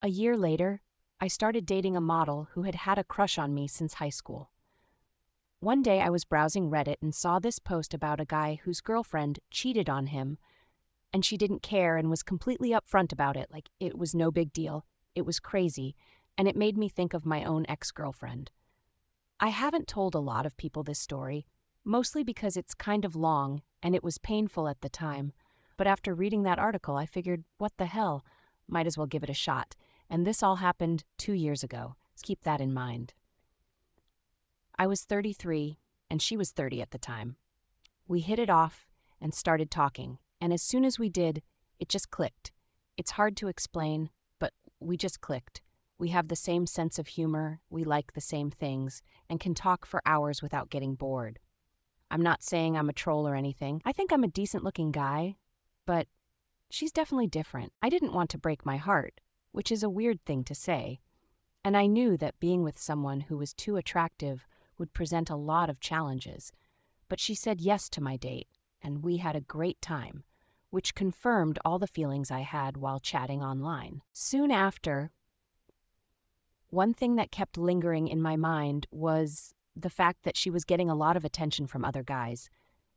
A year later, I started dating a model who had had a crush on me since high school. One day I was browsing Reddit and saw this post about a guy whose girlfriend cheated on him, and she didn't care and was completely upfront about it, like it was no big deal. It was crazy, and it made me think of my own ex-girlfriend. I haven't told a lot of people this story, mostly because it's kind of long and it was painful at the time. But after reading that article, I figured, what the hell? Might as well give it a shot. And this all happened 2 years ago. Let's keep that in mind. I was 33, and she was 30 at the time. We hit it off and started talking, and as soon as we did, it just clicked. It's hard to explain, but we just clicked. We have the same sense of humor, we like the same things, and can talk for hours without getting bored. I'm not saying I'm a troll or anything. I think I'm a decent-looking guy, but she's definitely different. I didn't want to break my heart, which is a weird thing to say, and I knew that being with someone who was too attractive would present a lot of challenges. But she said yes to my date, and we had a great time, which confirmed all the feelings I had while chatting online. Soon after, one thing that kept lingering in my mind was the fact that she was getting a lot of attention from other guys.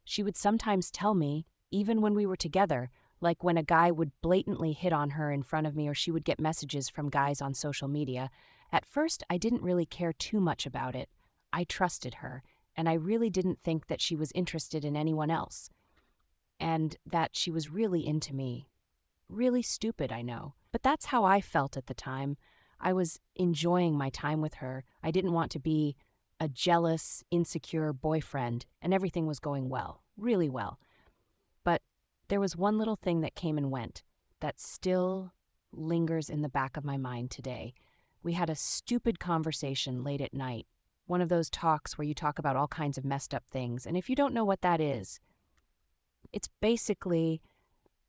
She would sometimes tell me, even when we were together, like when a guy would blatantly hit on her in front of me or she would get messages from guys on social media. At first, I didn't really care too much about it. I trusted her, and I really didn't think that she was interested in anyone else, and that she was really into me. Really stupid, I know, but that's how I felt at the time. I was enjoying my time with her. I didn't want to be a jealous, insecure boyfriend, and everything was going well, really well. But there was one little thing that came and went that still lingers in the back of my mind today. We had a stupid conversation late at night, one of those talks where you talk about all kinds of messed up things. And if you don't know what that is, it's basically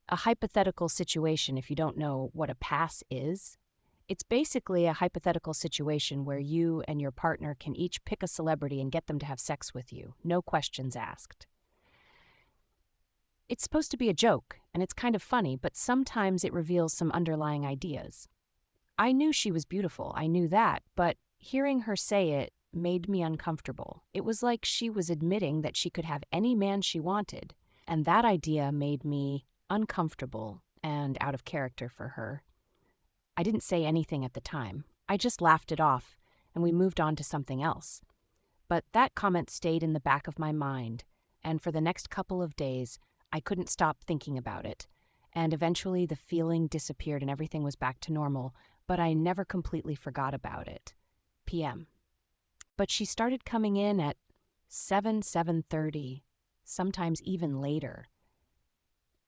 a hypothetical situation. If you don't know what a pass is, it's basically a hypothetical situation where you and your partner can each pick a celebrity and get them to have sex with you, no questions asked. It's supposed to be a joke, and it's kind of funny, but sometimes it reveals some underlying ideas. I knew she was beautiful, I knew that, but hearing her say it made me uncomfortable. It was like she was admitting that she could have any man she wanted, and that idea made me uncomfortable and out of character for her. I didn't say anything at the time. I just laughed it off, and we moved on to something else. But that comment stayed in the back of my mind, and for the next couple of days, I couldn't stop thinking about it. And eventually the feeling disappeared and everything was back to normal, but I never completely forgot about it. PM. But she started coming in at 7:30, sometimes even later.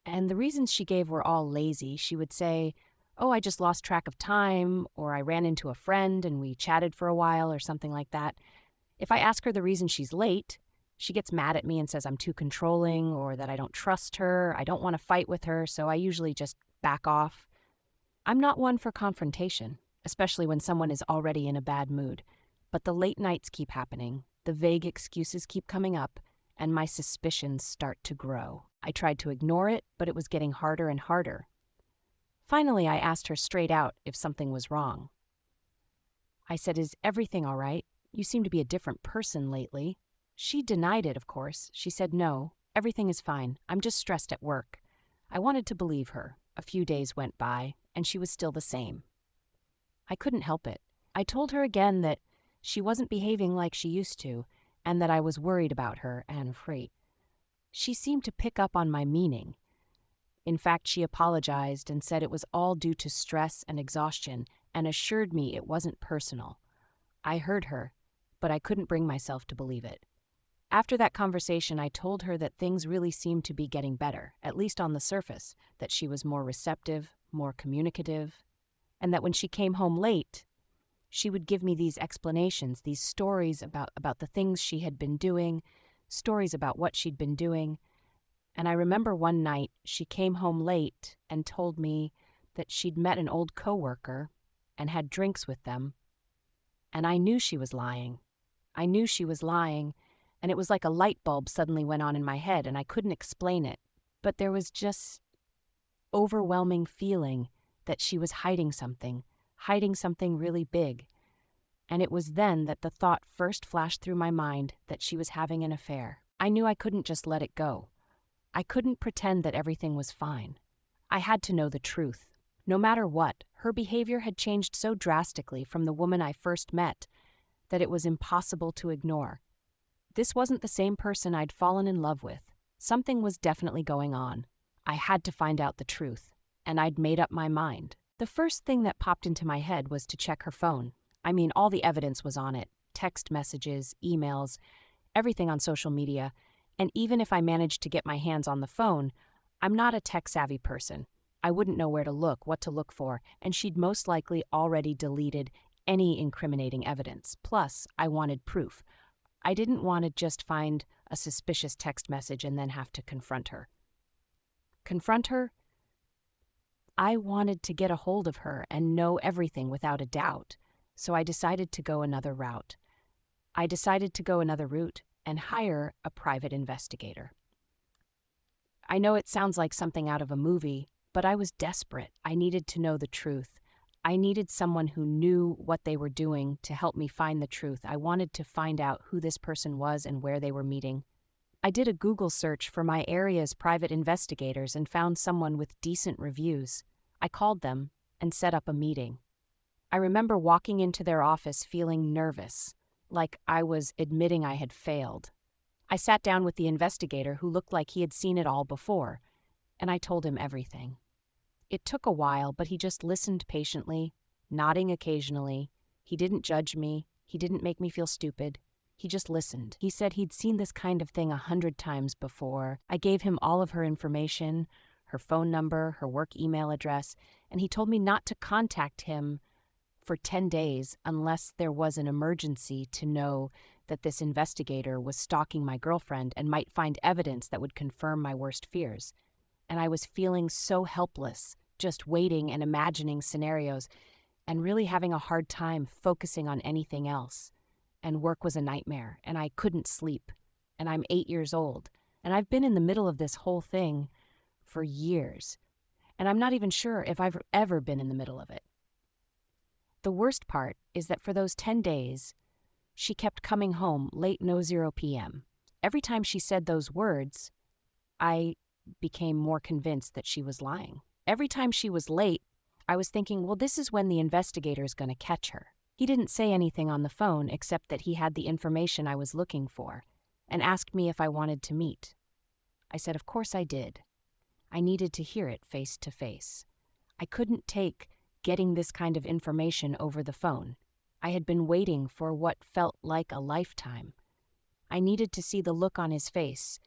And the reasons she gave were all lazy. She would say, "Oh, I just lost track of time," or "I ran into a friend and we chatted for a while," or something like that. If I ask her the reason she's late, she gets mad at me and says I'm too controlling or that I don't trust her, I don't want to fight with her, so I usually just back off. I'm not one for confrontation, especially when someone is already in a bad mood. But the late nights keep happening, the vague excuses keep coming up, and my suspicions start to grow. I tried to ignore it, but it was getting harder and harder. Finally, I asked her straight out if something was wrong. I said, "Is everything all right? You seem to be a different person lately." She denied it, of course. She said, "No, everything is fine. I'm just stressed at work." I wanted to believe her. A few days went by, and she was still the same. I couldn't help it. I told her again that she wasn't behaving like she used to, and that I was worried about her and afraid. She seemed to pick up on my meaning. In fact, she apologized and said it was all due to stress and exhaustion and assured me it wasn't personal. I heard her, but I couldn't bring myself to believe it. After that conversation, I told her that things really seemed to be getting better, at least on the surface, that she was more receptive, more communicative, and that when she came home late, she would give me these explanations, these stories about the things she had been doing, stories about what she'd been doing. And I remember one night she came home late and told me that she'd met an old coworker and had drinks with them. And I knew she was lying. I knew she was lying, and it was like a light bulb suddenly went on in my head, and I couldn't explain it. But there was just overwhelming feeling that she was hiding something, hiding something really big. And it was then that the thought first flashed through my mind that she was having an affair. I knew I couldn't just let it go. I couldn't pretend that everything was fine. I had to know the truth. No matter what, her behavior had changed so drastically from the woman I first met that it was impossible to ignore. This wasn't the same person I'd fallen in love with. Something was definitely going on. I had to find out the truth, and I'd made up my mind. The first thing that popped into my head was to check her phone. I mean, all the evidence was on it. Text messages, emails, everything on social media. And even if I managed to get my hands on the phone, I'm not a tech-savvy person. I wouldn't know where to look, what to look for, and she'd most likely already deleted any incriminating evidence. Plus, I wanted proof. I didn't want to just find a suspicious text message and then have to confront her. Confront her? I wanted to get a hold of her and know everything without a doubt, so I decided to go another route. I decided to go another route and hire a private investigator. I know it sounds like something out of a movie, but I was desperate. I needed to know the truth. I needed someone who knew what they were doing to help me find the truth. I wanted to find out who this person was and where they were meeting. I did a Google search for my area's private investigators and found someone with decent reviews. I called them and set up a meeting. I remember walking into their office feeling nervous, like I was admitting I had failed. I sat down with the investigator who looked like he had seen it all before, and I told him everything. It took a while, but he just listened patiently, nodding occasionally. He didn't judge me. He didn't make me feel stupid. He just listened. He said he'd seen this kind of thing 100 times before. I gave him all of her information, her phone number, her work email address, and he told me not to contact him for 10 days unless there was an emergency, to know that this investigator was stalking my girlfriend and might find evidence that would confirm my worst fears. And I was feeling so helpless, just waiting and imagining scenarios, and really having a hard time focusing on anything else. And work was a nightmare, and I couldn't sleep. And I'm 8 years old, and I've been in the middle of this whole thing for years. And I'm not even sure if I've ever been in the middle of it. The worst part is that for those 10 days, she kept coming home late 0 p.m. Every time she said those words, I became more convinced that she was lying. Every time she was late, I was thinking, well, this is when the investigator's going to catch her. He didn't say anything on the phone except that he had the information I was looking for and asked me if I wanted to meet. I said, of course I did. I needed to hear it face to face. I couldn't take getting this kind of information over the phone. I had been waiting for what felt like a lifetime. I needed to see the look on his face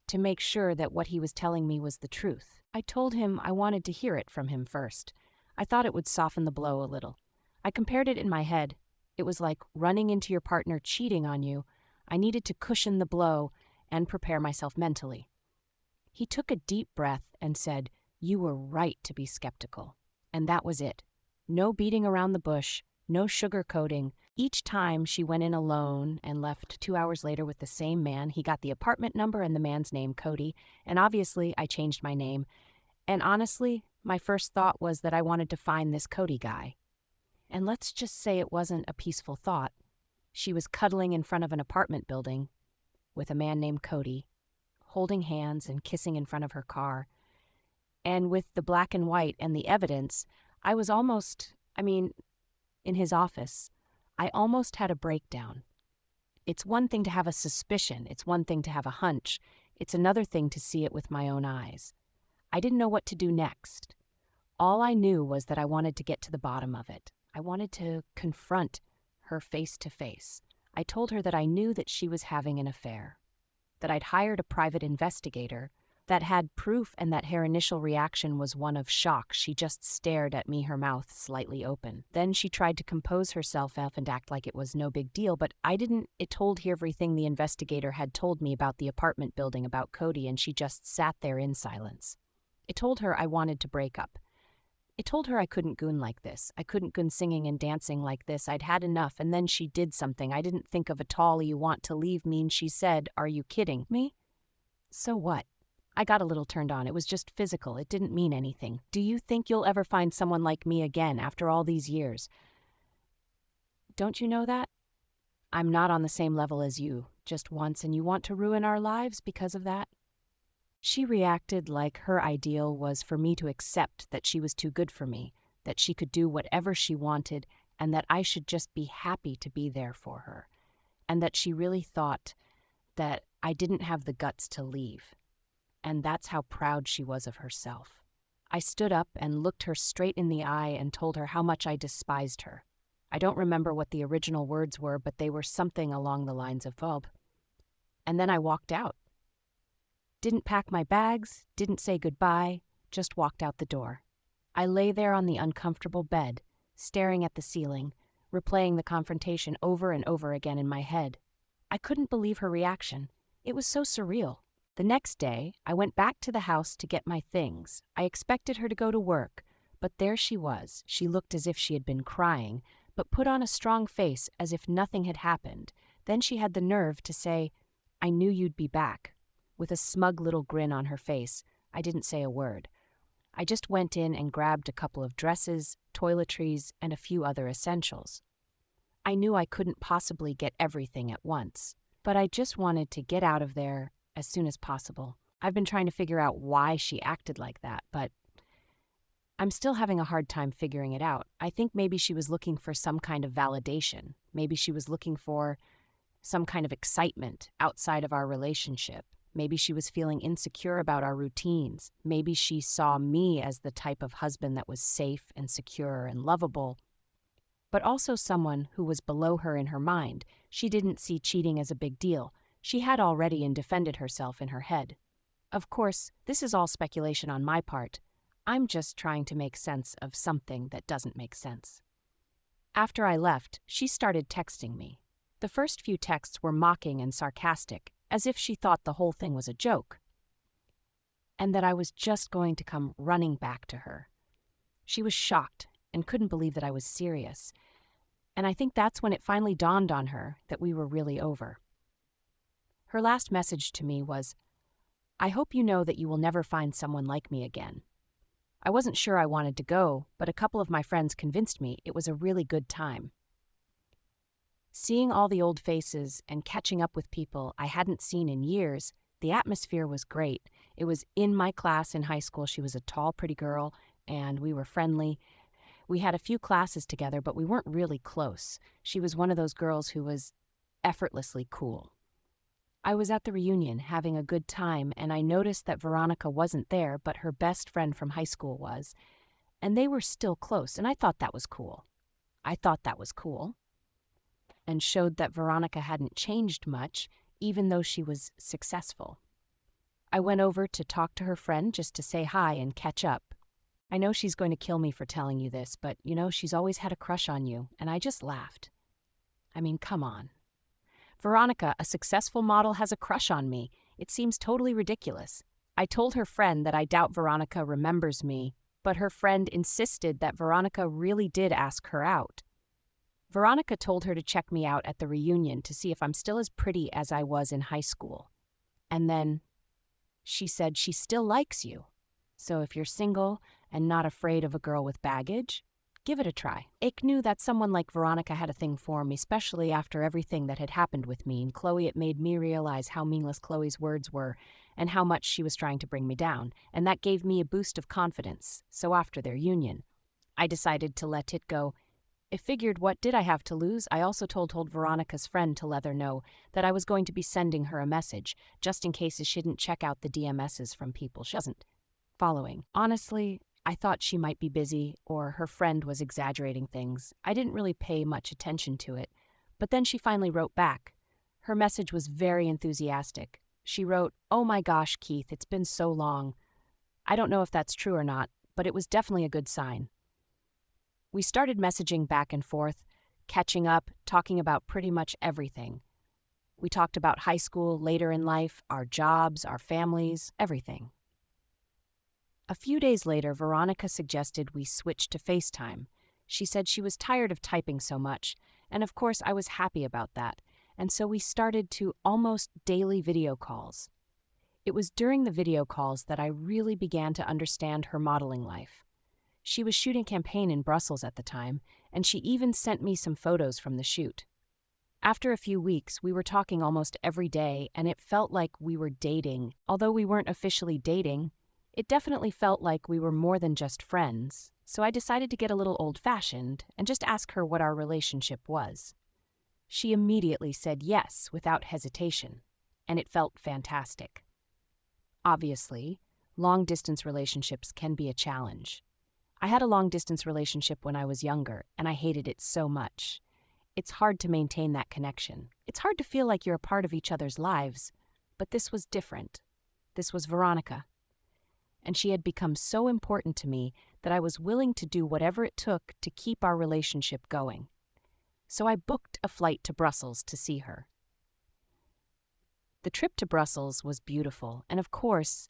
to make sure that what he was telling me was the truth. I told him I wanted to hear it from him first. I thought it would soften the blow a little. I compared it in my head. It was like running into your partner cheating on you. I needed to cushion the blow and prepare myself mentally. He took a deep breath and said, "You were right to be skeptical." And that was it. No beating around the bush, no sugarcoating. Each time she went in alone and left 2 hours later with the same man. He got the apartment number and the man's name, Cody, and obviously I changed my name. And honestly, my first thought was that I wanted to find this Cody guy. And let's just say it wasn't a peaceful thought. She was cuddling in front of an apartment building with a man named Cody, holding hands and kissing in front of her car. And with the black and white and the evidence, I was in his office, I almost had a breakdown. It's one thing to have a suspicion. It's one thing to have a hunch. It's another thing to see it with my own eyes. I didn't know what to do next. All I knew was that I wanted to get to the bottom of it. I wanted to confront her face to face. I told her that I knew that she was having an affair, that I'd hired a private investigator, that had proof, and that her initial reaction was one of shock. She just stared at me, her mouth slightly open. Then she tried to compose herself and act like it was no big deal, but I didn't. It told her everything the investigator had told me about the apartment building, about Cody, and she just sat there in silence. It told her I wanted to break up. It told her I couldn't goon like this. I couldn't goon singing and dancing like this. I'd had enough, and then she did something I didn't think of at all. "You want to leave me?" And she said, "Are you kidding me?" So what? I got a little turned on. It was just physical. It didn't mean anything. Do you think you'll ever find someone like me again after all these years? Don't you know that? I'm not on the same level as you, just once, and you want to ruin our lives because of that? She reacted like her ideal was for me to accept that she was too good for me, that she could do whatever she wanted, and that I should just be happy to be there for her, and that she really thought that I didn't have the guts to leave. And that's how proud she was of herself. I stood up and looked her straight in the eye and told her how much I despised her. I don't remember what the original words were, but they were something along the lines of "Bob." And then I walked out. Didn't pack my bags, didn't say goodbye, just walked out the door. I lay there on the uncomfortable bed, staring at the ceiling, replaying the confrontation over and over again in my head. I couldn't believe her reaction. It was so surreal. The next day, I went back to the house to get my things. I expected her to go to work, but there she was. She looked as if she had been crying, but put on a strong face as if nothing had happened. Then she had the nerve to say, "I knew you'd be back." With a smug little grin on her face, I didn't say a word. I just went in and grabbed a couple of dresses, toiletries, and a few other essentials. I knew I couldn't possibly get everything at once, but I just wanted to get out of there as soon as possible. I've been trying to figure out why she acted like that, but I'm still having a hard time figuring it out. I think maybe she was looking for some kind of validation. Maybe she was looking for some kind of excitement outside of our relationship. Maybe she was feeling insecure about our routines. Maybe she saw me as the type of husband that was safe and secure and lovable, but also someone who was below her in her mind. She didn't see cheating as a big deal. She had already defended herself in her head. Of course, this is all speculation on my part. I'm just trying to make sense of something that doesn't make sense. After I left, she started texting me. The first few texts were mocking and sarcastic, as if she thought the whole thing was a joke, and that I was just going to come running back to her. She was shocked and couldn't believe that I was serious, and I think that's when it finally dawned on her that we were really over. Her last message to me was, "I hope you know that you will never find someone like me again." I wasn't sure I wanted to go, but a couple of my friends convinced me it was a really good time. Seeing all the old faces and catching up with people I hadn't seen in years, the atmosphere was great. It was in my class in high school. She was a tall, pretty girl, and we were friendly. We had a few classes together, but we weren't really close. She was one of those girls who was effortlessly cool. I was at the reunion having a good time, and I noticed that Veronica wasn't there, but her best friend from high school was, and they were still close, and I thought that was cool. And showed that Veronica hadn't changed much, even though she was successful. I went over to talk to her friend just to say hi and catch up. I know she's going to kill me for telling you this, but she's always had a crush on you, and I just laughed. I mean, come on. Veronica, a successful model, has a crush on me. It seems totally ridiculous. I told her friend that I doubt Veronica remembers me, but her friend insisted that Veronica really did ask her out. Veronica told her to check me out at the reunion to see if I'm still as pretty as I was in high school. And then she said she still likes you. So if you're single and not afraid of a girl with baggage, give it a try. I knew that someone like Veronica had a thing for me, especially after everything that had happened with me and Chloe. It made me realize how meaningless Chloe's words were and how much she was trying to bring me down, and that gave me a boost of confidence. So after their union, I decided to let it go. I figured, what did I have to lose? I also told Veronica's friend to let her know that I was going to be sending her a message, just in case she didn't check out the DMSs from people she wasn't following. Honestly, I thought she might be busy or her friend was exaggerating things. I didn't really pay much attention to it, but then she finally wrote back. Her message was very enthusiastic. She wrote, "Oh my gosh, Keith, it's been so long." I don't know if that's true or not, but it was definitely a good sign. We started messaging back and forth, catching up, talking about pretty much everything. We talked about high school, later in life, our jobs, our families, everything. A few days later, Veronica suggested we switch to FaceTime. She said she was tired of typing so much, and of course I was happy about that, and so we started to almost daily video calls. It was during the video calls that I really began to understand her modeling life. She was shooting a campaign in Brussels at the time, and she even sent me some photos from the shoot. After a few weeks, we were talking almost every day, and it felt like we were dating. Although we weren't officially dating, it definitely felt like we were more than just friends. So I decided to get a little old-fashioned and just ask her what our relationship was. She immediately said yes without hesitation, and it felt fantastic. Obviously, long-distance relationships can be a challenge. I had a long-distance relationship when I was younger, and I hated it so much. It's hard to maintain that connection. It's hard to feel like you're a part of each other's lives, but this was different. This was Veronica. And she had become so important to me that I was willing to do whatever it took to keep our relationship going. So I booked a flight to Brussels to see her. The trip to Brussels was beautiful, and of course,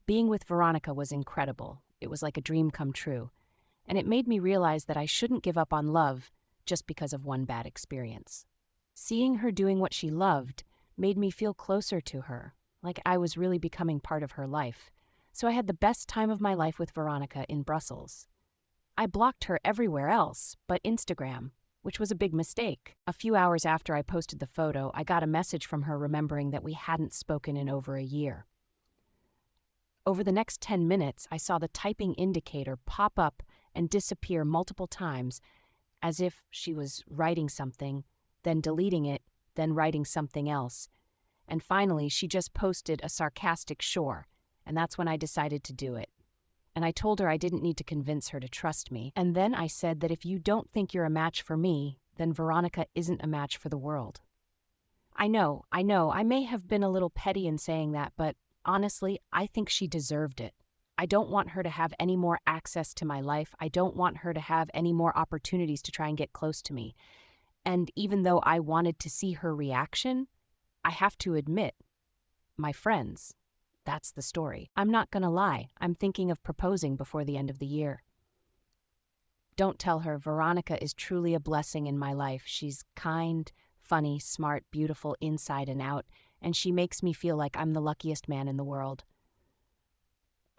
being with Veronica was incredible. It was like a dream come true, and it made me realize that I shouldn't give up on love just because of one bad experience. Seeing her doing what she loved made me feel closer to her, like I was really becoming part of her life. So I had the best time of my life with Veronica in Brussels. I blocked her everywhere else but Instagram, which was a big mistake. A few hours after I posted the photo, I got a message from her remembering that we hadn't spoken in over a year. Over the next 10 minutes, I saw the typing indicator pop up and disappear multiple times, as if she was writing something, then deleting it, then writing something else. And finally, she just posted a sarcastic "sure," and that's when I decided to do it. And I told her I didn't need to convince her to trust me. And then I said that if you don't think you're a match for me, then Veronica isn't a match for the world. I know, I may have been a little petty in saying that, but honestly, I think she deserved it. I don't want her to have any more access to my life. I don't want her to have any more opportunities to try and get close to me. And even though I wanted to see her reaction, I have to admit, my friends, that's the story. I'm not gonna lie, I'm thinking of proposing before the end of the year. Don't tell her, Veronica is truly a blessing in my life. She's kind, funny, smart, beautiful inside and out, and she makes me feel like I'm the luckiest man in the world.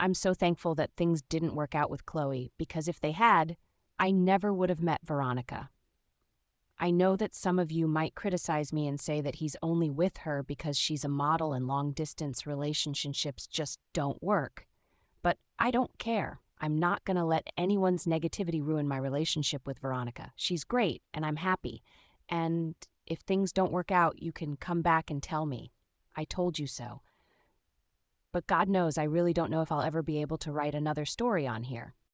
I'm so thankful that things didn't work out with Chloe, because if they had, I never would have met Veronica. I know that some of you might criticize me and say that he's only with her because she's a model and long-distance relationships just don't work. But I don't care. I'm not going to let anyone's negativity ruin my relationship with Veronica. She's great, and I'm happy. And if things don't work out, you can come back and tell me. I told you so. But God knows I really don't know if I'll ever be able to write another story on here.